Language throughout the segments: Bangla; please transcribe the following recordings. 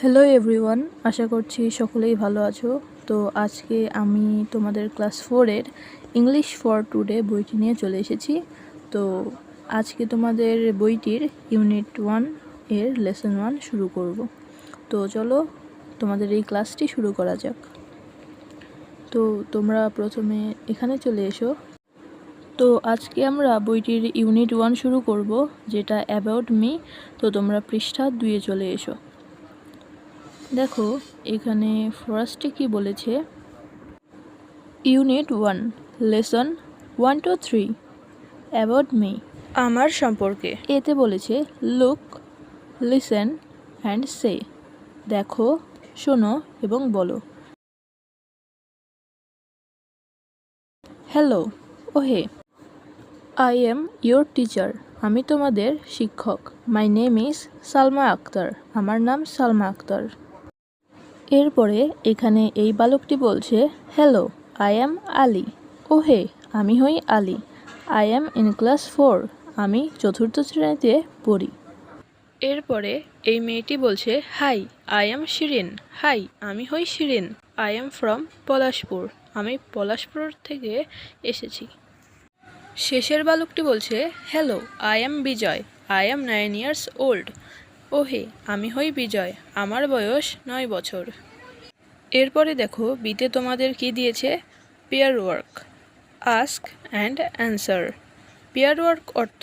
হ্যালো এভরিওয়ান, আশা করছি সকলেই ভালো আছো। তো আজকে আমি তোমাদের ক্লাস 4-এর ইংলিশ ফর টুডে বইটি নিয়ে চলে এসেছি। তো আজকে তোমাদের বইটির ইউনিট 1 এর লেসন 1 শুরু করব। তো চলো তোমাদের এই ক্লাসটি শুরু করা যাক। তো তোমরা প্রথমে এখানে চলে এসো। তো আজকে আমরা বইটির ইউনিট 1 শুরু করব, যেটা অ্যাবাউট মি। তো তোমরা পৃষ্ঠা 2-এ চলে এসো। দেখো এখানে ফার্স্টে কি বলেছে, unit 1 lesson 1 to 3 about me, আমার সম্পর্কে। এতে বলেছে লুক, লিসেন অ্যান্ড সে, দেখো, শোনো এবং বলো। হ্যালো, ওহে, আই এম ইয়োর টিচার, আমি তোমাদের শিক্ষক। My name is Salma Akhtar, আমার নাম সালমা আক্তার। এরপরে এখানে এই বালকটি বলছে, হ্যালো, আই অ্যাম আলী। ওহে, আমি হই Ali. I am in class 4, আমি 4র্থ শ্রেণীতে পড়ি। এরপরে এই মেয়েটি বলছে, hi, I am Shirin. Hi, আমি হই Shirin. I am from Palashpur, আমি পলাশপুর থেকে এসেছি। শেষের বালকটি বলছে, hello, I am Bijoy. I am 9 years old. ওহে, আমি হই বিজয়, আমার বয়স 9 বছর। এরপরে দেখো বিতে তোমাদের কি দিয়েছে, pair work, ask and answer. Pair work অর্থ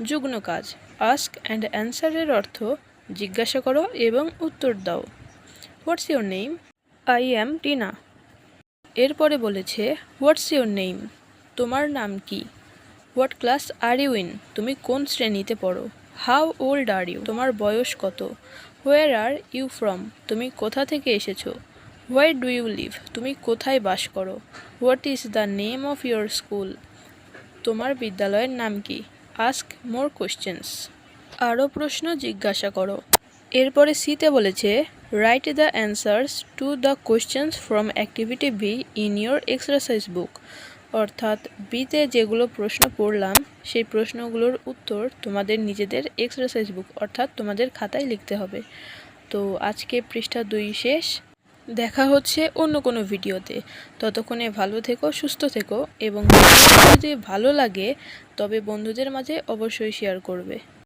যুগ্ম কাজ, আস্ক অ্যান্ড অ্যান্সারের অর্থ জিজ্ঞাসা করো এবং উত্তর দাও। What's your name? I am Tina. এরপরে বলেছে, হোয়াটস ইউর নেম, তোমার নাম কি? What class are you in, তুমি কোন শ্রেণীতে পড়ো? হাউ ওল্ড আর ইউ, তোমার বয়স কত? হোয়ার আর ইউ ফ্রম, তুমি কোথা থেকে এসেছো? হোয়ার ডু ইউ লিভ, তুমি কোথায় বাস করো? What is the name of your school, তোমার বিদ্যালয়ের নাম কি? আস্ক মোর কোয়েশ্চেন্স, আরও প্রশ্ন জিজ্ঞাসা করো। এরপরে সিতে বলেছে, write the answers to the questions from activity be in your exercise বুক। অর্থাৎ বিতে যেগুলো প্রশ্ন পড়লাম সেই প্রশ্নগুলোর উত্তর তোমাদের নিজেদের এক্সারসাইজ বুক অর্থাৎ তোমাদের খাতায় লিখতে হবে। তো আজকে পৃষ্ঠা 2 শেষ। দেখা হচ্ছে অন্য কোনো ভিডিওতে। ততক্ষণে ভালো থেকো, সুস্থ থেকো এবং যদি ভালো লাগে তবে বন্ধুদের মাঝে অবশ্যই শেয়ার করবে।